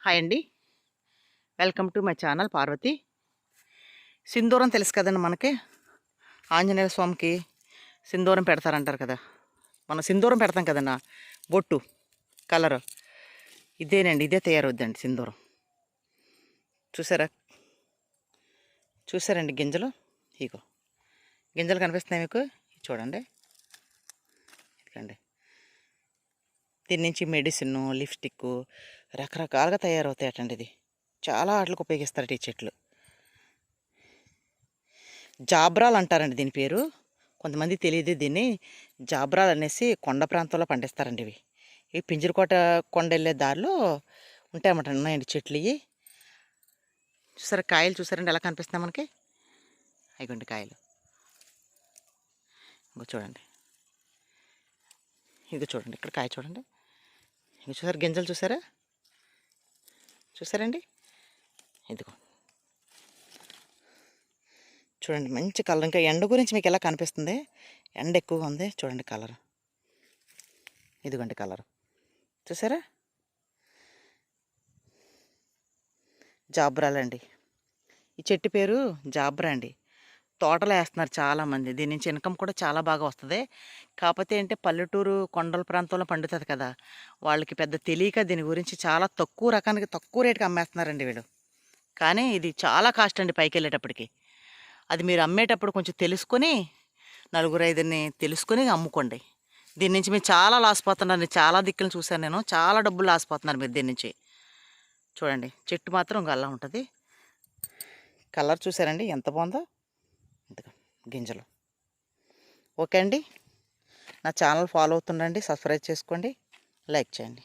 Hi అండి, welcome to my channel Parvati. సింధూరం తెలుసు కదండి మనకి. ఆంజనేయ స్వామికి సింధూరం పెడతారంటారు కదా. మనం సింధూరం పెడతాం కదన్నా, బొట్టు కలరు ఇదేనండి. ఇదే తయారవుద్దండి సింధూరం. చూసారండి గింజలు. ఇగో గింజలు కనిపిస్తున్నాయి మీకు, చూడండి. ఇదిగండి, దీని నుంచి మెడిసిన్, లిప్స్టిక్ రకరకాలుగా తయారవుతాయటండి. ఇది చాలా వాటికి ఉపయోగిస్తారట ఈ చెట్లు. జాబ్రాలు అంటారండి దీని పేరు. కొంతమంది తెలియదు దీన్ని. జాబ్రాలు అనేసి కొండ ప్రాంతంలో పండిస్తారండి. ఇవి పింజరకోట కొండ వెళ్ళే దారిలో ఉంటాయన్నమాట. ఉన్నాయండి చెట్లు ఇవి. చూసారా కాయలు, చూసారండి ఎలా కనిపిస్తున్నాయి మనకి. అయిగోండి కాయలు, ఇంకో చూడండి. ఇది చూడండి, ఇక్కడ కాయ చూడండి. ఇంక చూసారు గింజలు, చూసారండి. ఇదిగో చూడండి, మంచి కలర్. ఇంకా ఎండ గురించి మీకు ఎలా కనిపిస్తుంది, ఎండ ఎక్కువగా ఉంది చూడండి. కలర్ ఇదిగోండి, కలర్ చూసారా. జాబ్రాలండి. ఈ చెట్టు పేరు జాబ్రా అండి. తోటలో వేస్తున్నారు చాలామంది. దీని నుంచి ఇన్కమ్ కూడా చాలా బాగా వస్తుంది. కాకపోతే అంటే పల్లెటూరు కొండల ప్రాంతంలో పండుతుంది కదా, వాళ్ళకి పెద్ద తెలియక దీని గురించి చాలా తక్కువ రకానికి తక్కువ రేటుకి అమ్మేస్తున్నారండి వీడు. కానీ ఇది చాలా కాస్ట్ అండి పైకి వెళ్ళేటప్పటికి. అది మీరు అమ్మేటప్పుడు కొంచెం తెలుసుకొని, నలుగురు ఐదుని తెలుసుకొని అమ్ముకోండి. దీని నుంచి మీరు చాలా లాస్ పోతున్నారు. చాలా దిక్కులు చూశాను నేను, చాలా డబ్బులు లాస్ పోతున్నారు మీరు దీని నుంచి. చూడండి, చెట్టు మాత్రం ఇంకా అలా ఉంటుంది. కలర్ చూసారండి ఎంత బాగుందో. ఇంతగా గింజలు. ఓకే అండి, నా ఛానల్ ఫాలో అవుతుండండి, సబ్స్క్రైబ్ చేసుకోండి, లైక్ చేయండి.